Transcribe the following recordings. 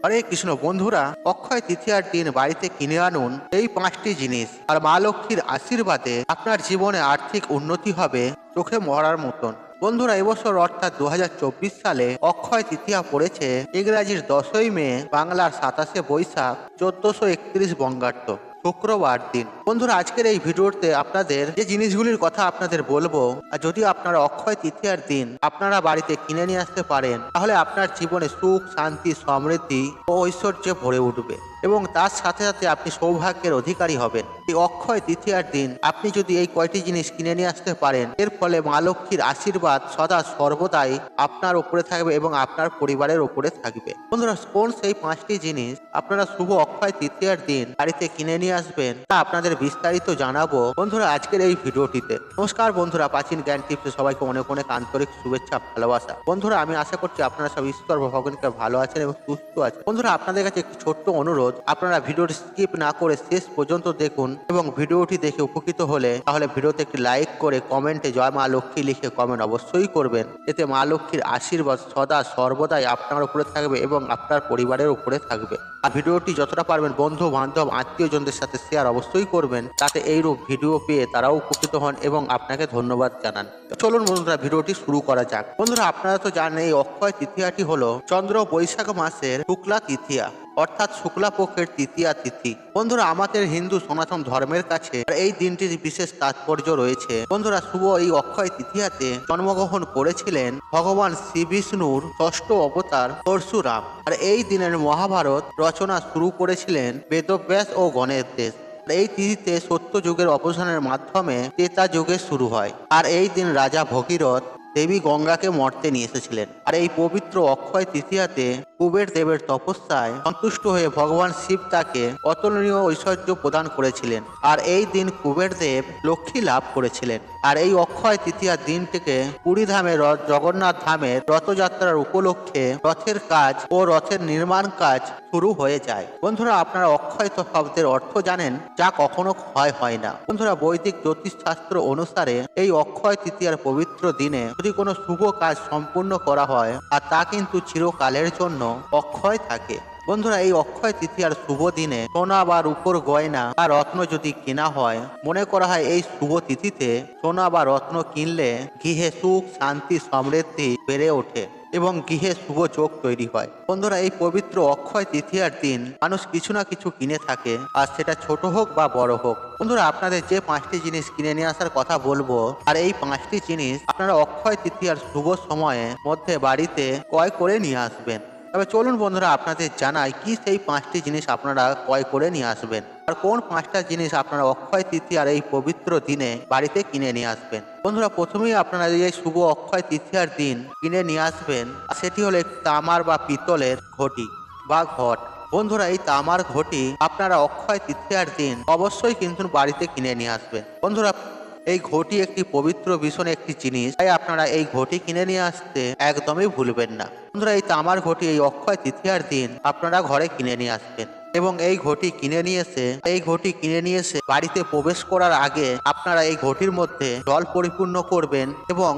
হরে কৃষ্ণ বন্ধুরা, অক্ষয় তৃতীয়ার দিন বাড়িতে কিনে আনুন এই 5টি জিনিস, আর মা লক্ষ্মীর আশীর্বাদে আপনার জীবনে আর্থিক উন্নতি হবে চোখে মরার মতন। বন্ধুরা, এবছর অর্থাৎ 2024 সালে অক্ষয় তৃতীয়া পড়েছে ইংরাজির 10ই মে, বাংলার 27শে বৈশাখ, 1431 বঙ্গাব্দ, শুক্রবার দিন। বন্ধুরা, আজকের এই ভিডিওতে আপনাদের যে জিনিসগুলির কথা আপনাদের বলবো, আর যদি আপনারা অক্ষয় তৃতীয়ার দিন আপনারা বাড়িতে কিনে নিয়ে আসতে পারেন, তাহলে আপনার জীবনে সুখ, শান্তি, সমৃদ্ধি ও ঐশ্বর্যে ভরে উঠবে এবং তার সাথে সাথে আপনি সৌভাগ্যের অধিকারী হবেন। এই অক্ষয় তৃতীয়ার দিন আপনি যদি এই কয়টি জিনিস কিনে নিয়ে আসতে পারেন, এর ফলে মা লক্ষ্মীর আশীর্বাদ সদা সর্বদাই আপনার উপরে থাকবে এবং আপনার পরিবারের উপরে থাকবে। বন্ধুরা, কোন সেই 5টি জিনিস আপনারা শুভ অক্ষয় তৃতীয়ার দিন বাড়িতে কিনে নিয়ে আসবেন তা আপনাদের বিস্তারিত জানাবো বন্ধুরা আজকের এই ভিডিওটিতে। নমস্কার বন্ধুরা, প্রাচীন জ্ঞান টিপসে সবাইকে অনেক অনেক আন্তরিক শুভেচ্ছা, ভালোবাসা। বন্ধুরা, আমি আশা করছি আপনারা সব ঈশ্বর ভগবানকে ভালো আছেন এবং সুস্থ আছেন। বন্ধুরা, আপনাদের কাছে একটি ছোট্ট অনুরোধ, আপনারা ভিডিওটি স্কিপ না করে শেষ পর্যন্ত দেখুন এবং ভিডিওটি দেখে উপকৃত হলে তাহলে ভিডিওতে একটি লাইক করে কমেন্টে জয় মা লক্ষ্মী লিখে কমেন্ট অবশ্যই করবেন। এতে মা লক্ষ্মীর আশীর্বাদ সদা সর্বদাই আপনার উপরে থাকবে এবং আপনার পরিবারের উপরে থাকবে। আর ভিডিওটি যতটা পারবেন বন্ধু বান্ধব আত্মীয়জনদের সাথে শেয়ার অবশ্যই করবেন, যাতে এইরূপ ভিডিও পেয়ে তারাও উপকৃত হন এবং আপনাকে ধন্যবাদ জানান। চলুন বন্ধুরা, ভিডিওটি শুরু করা যাক। বন্ধুরা, আপনারা তো জানেন এই অক্ষয় তৃতীয়াটি হলো চন্দ্র বৈশাখ মাসের শুক্লা তৃতীয়া, অর্থাৎ শুক্লা পক্ষের তৃতীয়া তিথি। বন্ধুরা, আমাদের হিন্দু সনাতন ধর্মের কাছে এই দিনটির বিশেষ তাৎপর্য রয়েছে। বন্ধুরা, শুভ এই অক্ষয় তৃতীয়াতে জন্মগ্রহণ করেছিলেন ভগবান শ্রী বিষ্ণুর ষষ্ঠ অবতার পরশুরাম। আর এই দিনের মহাভারত রচনা শুরু করেছিলেন বেদব্যাস ও গণেশ দেব। এই তিথিতে সত্য যুগের অবসানের মাধ্যমে ত্রেতা যুগের শুরু হয়। আর এই দিন রাজা ভগীরথ দেবী গঙ্গাকে মর্তে নিয়ে এসেছিলেন। আর এই পবিত্র অক্ষয় তৃতীয়াতে কুবের দেবের তপস্যায় সন্তুষ্ট হয়ে ভগবান শিব তাকে অতুলনীয় ঐশ্বর্য প্রদান করেছিলেন। আর এই দিন কুবের দেব লক্ষ্মী লাভ করেছিলেন। আর এই অক্ষয় তৃতীয়ার দিনটিকে পুরী ধামের জগন্নাথ ধামের রথযাত্রার উপলক্ষে রথের কাজ ও রথের নির্মাণ কাজ শুরু হয়ে যায়। বন্ধুরা, আপনারা অক্ষয় শব্দের অর্থ জানেন, যা কখনো ক্ষয় হয় না। বন্ধুরা, বৈদিক জ্যোতিষ শাস্ত্র অনুসারে এই অক্ষয় তৃতীয়ার পবিত্র দিনে যদি কোনো শুভ কাজ সম্পূর্ণ করা হয়, আর তা কিন্তু চিরকালের জন্য অক্ষয় থাকে। বন্ধুরা, এই অক্ষয় তৃতীয়ার শুভ দিনে সোনা বা রূপোর গয়না বা রত্ন যদি কেনা হয়, মনে করা হয় এই শুভ তিথিতে সোনা বা রত্ন কিনলে গৃহে সুখ, শান্তি, সমৃদ্ধি বেড়ে ওঠে এবং গৃহে শুভ যোগ তৈরি হয়। বন্ধুরা, এই পবিত্র অক্ষয় তৃতীয়ার দিন মানুষ কিছু না কিছু কিনে থাকে, আর সেটা ছোট হোক বা বড় হোক। বন্ধুরা, আপনাদের যে 5টি জিনিস কিনে নিয়ে আসার কথা বলবো, আর এই 5টি জিনিস আপনারা অক্ষয় তৃতীয়ার শুভ সময়ে মধ্যে বাড়িতে ক্রয় করে নিয়ে আসবেন। তবে চলুন বন্ধুরা, আপনাদের জানাই কি সেই 5টি জিনিস আপনারা ক্রয় করে নিয়ে আসবেন, আর কোন 5টা জিনিস আপনারা অক্ষয় তৃতীয়ার এই পবিত্র দিনে বাড়িতে কিনে নিয়ে আসবেন। বন্ধুরা, প্রথমেই আপনারা এই শুভ অক্ষয় তৃতীয়ার দিন কিনে নিয়ে আসবেন, সেটি হলো একটি তামার বা পিতলের ঘটি বা ঘট। বন্ধুরা, এই তামার ঘটি আপনারা অক্ষয় তৃতীয়ার দিন অবশ্যই কিন্তু বাড়িতে কিনে নিয়ে আসবেন। বন্ধুরা, এই ঘটি একটি পবিত্র ভীষণ একটি জিনিস, তাই আপনারা এই ঘটি কিনে নিয়ে আসতে একদমই ভুলবেন না। বন্ধুরা, এই তামার ঘটি এই অক্ষয় তৃতীয়ার দিন আপনারা ঘরে কিনে নিয়ে আসবেন এবং এই ঘটি কিনে নিয়ে এসে বাড়িতে প্রবেশ করার আগে আপনারা এই ঘটির মধ্যে জল পরিপূর্ণ করবেন এবং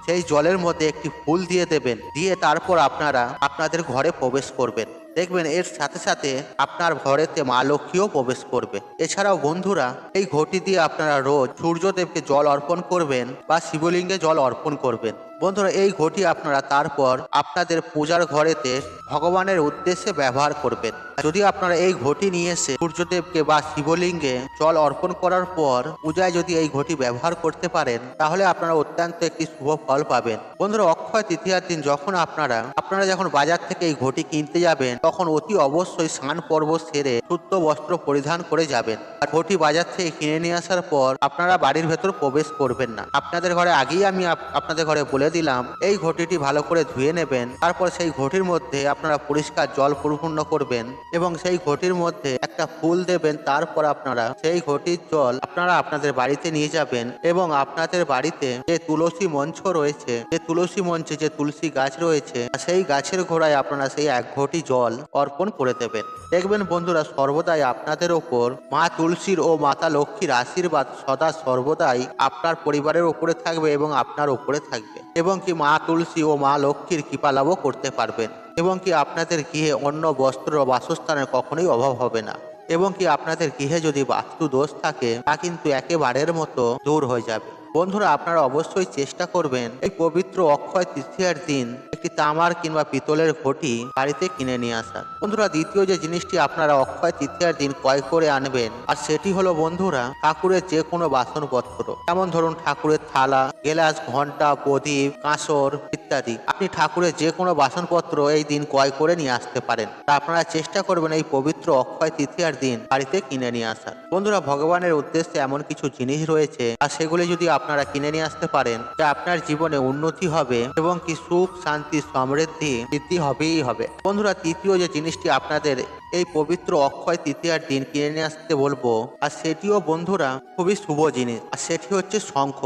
সেই জলের মধ্যে একটি ফুল দিয়ে দেবেন, দিয়ে তারপর আপনারা আপনাদের ঘরে প্রবেশ করবেন। দেখবেন এর সাথে সাথে আপনার ঘরেতে মা লক্ষ্মীও প্রবেশ করবে। এছাড়াও বন্ধুরা, এই ঘটি দিয়ে আপনারা রোজ সূর্যদেবকে জল অর্পণ করবেন বা শিবলিঙ্গে জল অর্পণ করবেন। বন্ধুরা, এই ঘটি আপনারা তারপর আপনাদের পূজার ঘরেতে ভগবানের উদ্দেশ্যে ব্যবহার করবেন। যদি আপনারা এই ঘটি নিয়ে এসে সূর্যদেবকে বা শিবলিঙ্গে জল অর্পণ করার পর পূজায় যদি এই ঘটি ব্যবহার করতে পারেন, তাহলে আপনারা অত্যন্ত একটি শুভ ফল পাবেন। বন্ধুরা, অক্ষয় তৃতীয়ার দিন যখন আপনারা যখন বাজার থেকে এই ঘটি কিনতে যাবেন, তখন অতি অবশ্যই স্নান পর্ব সেরে শুদ্ধ বস্ত্র পরিধান করে যাবেন। আর ঘটি বাজার থেকে কিনে নিয়ে আসার পর আপনারা বাড়ির ভেতর প্রবেশ করবেন না। আপনাদের ঘরে আগেই আমি আপনাদের ঘরে বলে দিলাম, এই ঘটিটি ভালো করে ধুয়ে নেবেন। তারপর সেই ঘটির মধ্যে আপনারা পরিষ্কার জল পরিপূর্ণ করবেন এবং সেই ঘটির মধ্যে একটা ফুল দেবেন। তারপর আপনারা সেই ঘটির জল আপনারা আপনাদের বাড়িতে নিয়ে যাবেন এবং আপনাদের বাড়িতে যে তুলসী মঞ্চ রয়েছে, যে তুলসী মঞ্চে যে তুলসী গাছ রয়েছে, সেই গাছের গোড়ায় আপনারা সেই 1 ঘটি জল অর্পণ করে দেবেন। দেখবেন বন্ধুরা, সর্বদাই আপনাদের ওপর মা তুলসীর ও মাতা লক্ষ্মীর আশীর্বাদ সদা সর্বদাই আপনার পরিবারের উপরে থাকবে এবং আপনার উপরে থাকবে, এবং কি মা তুলসী ও মা লক্ষ্মীর কৃপা লাভও করতে পারবেন। এবং কি আপনাদের গৃহে অন্ন বস্ত্র ও বাসস্থানের কখনোই অভাব হবে না এবং কি আপনাদের গৃহে যদি বাস্তু দোষ থাকে তা কিন্তু একেবারের মতো দূর হয়ে যাবে। বন্ধুরা, আপনারা অবশ্যই চেষ্টা করবেন এই পবিত্র অক্ষয় তৃতীয়ার দিন একটি তামার কিংবা পিতলের ঘটি বাড়িতে কিনে নিয়ে আসার। বন্ধুরা, দ্বিতীয় যে জিনিসটি আপনারা অক্ষয় তৃতীয়ার দিন ক্রয় করে আনবেন আর সেটি হলো বন্ধুরা ঠাকুরের যে কোনো বাসনপত্র, যেমন ধরুন ঠাকুরের থালা, গেলাস, ঘন্টা, প্রদীপ, কাঁসর ইত্যাদি। আপনি ঠাকুরের যে কোনো বাসনপত্র এই দিন ক্রয় করে নিয়ে আসতে পারেন। তা আপনারা চেষ্টা করবেন এই পবিত্র অক্ষয় তৃতীয়ার দিন বাড়িতে কিনে নিয়ে আসার। বন্ধুরা, ভগবানের উদ্দেশ্যে এমন কিছু জিনিস রয়েছে আর সেগুলি যদি আপনারা কিনে নিয়ে আসতে পারেন যে আপনার জীবনে উন্নতি হবে এবং কি সুখ, শান্তি, সমৃদ্ধি বৃদ্ধি হবেই হবে। বন্ধুরা, তৃতীয় যে জিনিসটি আপনাদের এই পবিত্র অক্ষয় তৃতীয়ার দিন কিনে নিয়ে আসতে বলবো আর সেটিও বন্ধুরা খুবই শুভ জিনিস, আর সেটি হচ্ছে শঙ্খ।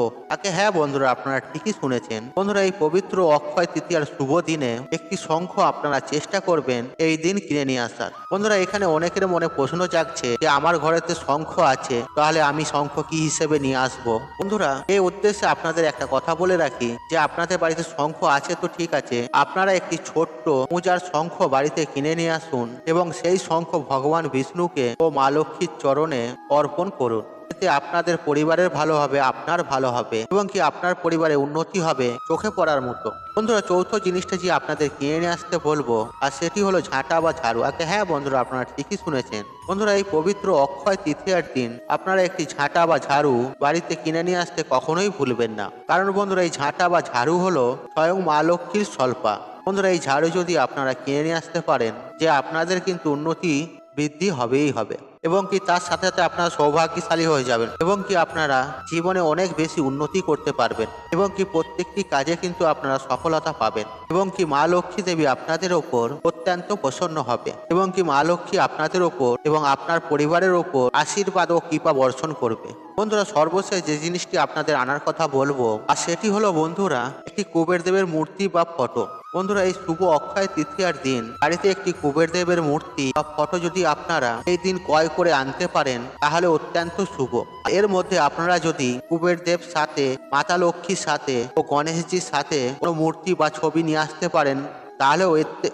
হ্যাঁ বন্ধুরা, আপনারা ঠিকই শুনেছেন। বন্ধুরা, এই পবিত্র অক্ষয় তৃতীয়ার শুভ দিনে একটি শঙ্খ আপনারা চেষ্টা করবেন এই দিন কিনে নিয়ে আসার। বন্ধুরা, এখানে অনেকের মনে প্রশ্ন জাগছে যে আমার ঘরেতে শঙ্খ আছে, তাহলে আমি শঙ্খ কি হিসেবে নিয়ে আসবো? বন্ধুরা, এই উদ্দেশ্যে আপনাদের একটা কথা বলে রাখি যে আপনাদের বাড়িতে শঙ্খ আছে তো ঠিক আছে, আপনারা একটি ছোট্ট পূজার শঙ্খ বাড়িতে কিনে নিয়ে আসুন এবং সেই শঙ্খ ভগবান বিষ্ণুকে ও মা লক্ষ্মীর চরণে অর্পণ করুন। এতে আপনাদের পরিবারের ভালো হবে, আপনার ভালো হবে এবং কি আপনার পরিবারে উন্নতি হবে চোখে পড়ার মতো। বন্ধুরা, চৌথ জিনিসটা যে আপনাদের কিনে নিয়ে আসতে বলবো আর সেটি হলো ঝাঁটা বা ঝাড়ু। হ্যাঁ বন্ধুরা, আপনারা ঠিকই শুনেছেন। বন্ধুরা, এই পবিত্র অক্ষয় তৃতীয়ার দিন আপনারা একটি ঝাঁটা বা ঝাড়ু বাড়িতে কিনে নিয়ে আসতে কখনোই ভুলবেন না। কারণ বন্ধুরা, এই ঝাঁটা বা ঝাড়ু হলো স্বয়ং মা লক্ষ্মীর স্বল্পা। বন্ধুরা, এই ঝাড়ু যদি আপনারা কিনে নিয়ে আসতে পারেন যে আপনাদের কিন্তু উন্নতি বৃদ্ধি হবেই হবে এবং কি তার সাথে সাথে আপনারা সৌভাগ্যশালী হয়ে যাবেন এবং কি আপনারা জীবনে অনেক বেশি উন্নতি করতে পারবেন এবং কি প্রত্যেকটি কাজে কিন্তু আপনারা সফলতা পাবেন এবং কি মা লক্ষ্মী দেবী আপনাদের ওপর অত্যন্ত প্রসন্ন হবে এবং কি মা লক্ষ্মী আপনাদের ওপর এবং আপনার পরিবারের ওপর আশীর্বাদ ও কৃপা বর্ষণ করবে। বন্ধুরা, সর্বশেষ যে জিনিসটি আপনাদের আনার কথা বলবো আর সেটি হলো বন্ধুরা একটি কুবের দেবের মূর্তি বা ফটো। বন্ধুরা, এই শুভ অক্ষয় তৃতীয়ার দিন বাড়িতে একটি কুবের দেবের মূর্তি বা ফটো যদি আপনারা এই দিন ক্রয় করে আনতে পারেন তাহলে অত্যন্ত শুভ। এর মধ্যে আপনারা যদি কুবের দেব সাথে, মাতা লক্ষ্মীর সাথে ও গণেশজির সাথে কোনো মূর্তি বা ছবি নিয়ে আসতে পারেন তাহলেও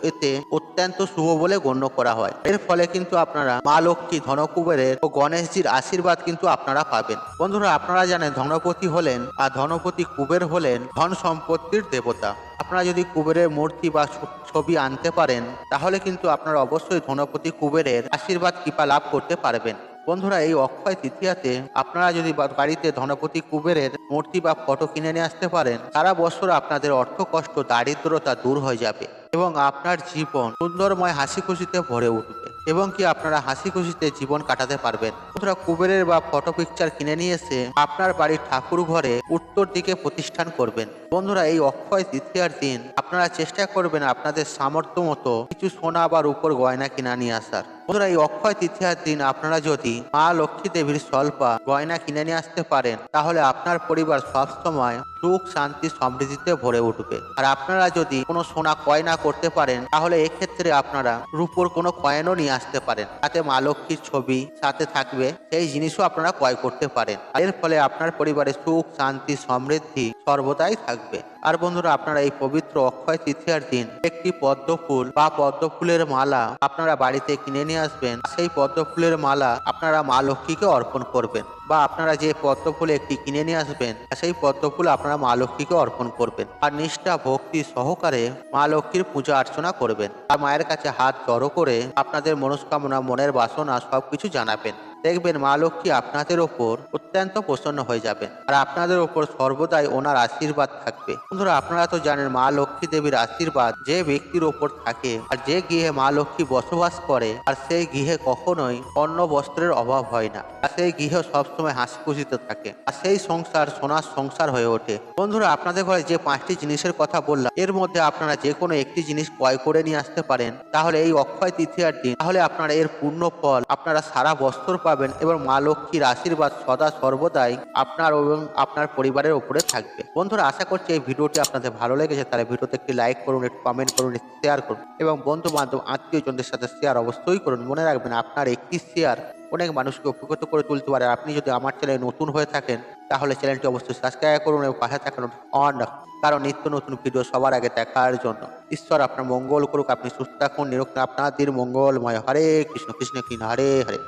এতে অত্যন্ত শুভ বলে গণ্য করা হয়। এর ফলে কিন্তু আপনারা মা লক্ষ্মী, ধনকুবেরের ও গণেশজির আশীর্বাদ কিন্তু আপনারা পাবেন। বন্ধুরা, আপনারা জানেন ধনপতি হলেন আর ধনপতি কুবের হলেন ধন সম্পত্তির দেবতা। আপনারা যদি কুবেরের মূর্তি বা ছবি আনতে পারেন তাহলে কিন্তু আপনারা অবশ্যই ধনপতি কুবেরের আশীর্বাদ কৃপা লাভ করতে পারবেন। বন্ধুরা, এই অক্ষয় তৃতীয়াতে আপনারা যদি বাড়িতে ধনপতি কুবেরের মূর্তি বা ফটো কিনে নিয়ে আসতে পারেন, সারা বছর আপনাদের অর্থ কষ্ট, দারিদ্রতা দূর হয়ে যাবে এবং আপনার জীবন সুন্দরময় হাসি খুশিতে ভরে উঠবে এবং কি আপনারা হাসি খুশিতে জীবন কাটাতে পারবেন। বন্ধুরা, কুবেরের বা ফটো পিকচার কিনে নিয়ে এসে আপনার বাড়ির ঠাকুর ঘরে উত্তর দিকে প্রতিষ্ঠান করবেন। বন্ধুরা, এই অক্ষয় তৃতীয়ার দিন আপনারা চেষ্টা করবেন আপনাদের সামর্থ্য মতো কিছু সোনা বা রূপোর গয়না কিনে নিয়ে আসার। বন্ধুরা, এই অক্ষয় তৃতীয়ার দিন আপনারা যদি মা লক্ষ্মী দেবীর স্বল্পা গয়না কিনে নিয়ে আসতে পারেন তাহলে আপনার পরিবার সবসময় সুখ, শান্তি, সমৃদ্ধিতে ভরে উঠবে। আর আপনারা যদি কোনো সোনা ক্রয় না করতে পারেন তাহলে এক্ষেত্রে আপনারা রূপোর কোনো কয়েনও নিয়ে আসতে পারেন, তাতে মা লক্ষ্মীর ছবি সাথে থাকবে, সেই জিনিসও আপনারা ক্রয় করতে পারেন। এর ফলে আপনার পরিবারে সুখ, শান্তি, সমৃদ্ধি সর্বদাই থাকবে। আর বন্ধুরা, আপনারা এই পবিত্র অক্ষয় তৃতীয়ার দিন একটি পদ্ম ফুল বা পদ্ম ফুলের মালা আপনারা বাড়িতে কিনে নিয়ে আসবেন। সেই পদ্ম ফুলের মালা আপনারা মা লক্ষ্মীকে অর্পণ করবেন বা আপনারা যে পদ্ম ফুল একটি কিনে নিয়ে আসবেন সেই পদ্ম ফুল আপনারা মা লক্ষ্মীকে অর্পণ করবেন আর নিষ্ঠা ভক্তি সহকারে মা লক্ষ্মীর পূজা অর্চনা করবেন আর মায়ের কাছে হাত জড়ো করে আপনাদের মনস্কামনা, মনের বাসনা সবকিছু জানাবেন। দেখবেন মা লক্ষ্মী আপনাদের ওপর অত্যন্ত প্রসন্ন হয়ে যাবেন আর আপনাদের ওপর সর্বদাই ওনার আশীর্বাদ থাকবে। বন্ধুরা, আপনারা তো জানেন মা লক্ষ্মী দেবীর আশীর্বাদ যে ব্যক্তির ওপর থাকে আর যে গৃহে মা লক্ষ্মী বসবাস করে আর সেই গৃহে কখনোই অন্ন বস্ত্রের অভাব হয় না আর সেই গৃহ সবসময় হাসি খুশিতে থাকে আর সেই সংসার সোনার সংসার হয়ে ওঠে। বন্ধুরা, আপনাদের ঘরে যে 5টি জিনিসের কথা বললাম এর মধ্যে আপনারা যে কোনো একটি জিনিস ক্রয় করে নিয়ে আসতে পারেন তাহলে এই অক্ষয় তৃতীয়ার দিন তাহলে আপনারা এর পূর্ণ ফল আপনারা সারা বছর পাবেন এবং মা লক্ষ্মীর আশীর্বাদ সদা সর্বদাই আপনার এবং আপনার পরিবারের উপরে থাকবে। বন্ধুরা, আশা করছি এই ভিডিওটি আপনাদের ভালো লেগেছে, তাহলে ভিডিওতে একটি লাইক করুন, একটু কমেন্ট করুন, শেয়ার করুন এবং বন্ধু বান্ধব আত্মীয়জনদের সাথে শেয়ার অবশ্যই করুন। মনে রাখবেন আপনার একটি শেয়ার অনেক মানুষকে উপকৃত করে তুলতে পারে। আপনি যদি আমার চ্যানেলে নতুন হয়ে থাকেন তাহলে চ্যানেলটি অবশ্যই সাবস্ক্রাইব করুন এবং পাশে থাকা অন রাখুন, কারণ নিত্য নতুন ভিডিও সবার আগে দেখার জন্য। ঈশ্বর আপনার মঙ্গল করুক, আপনি সুস্থ থাকুন, নিরোগ আপনার দিন মঙ্গলময়। হরে কৃষ্ণ কৃষ্ণ কৃষ্ণ হরে হরে।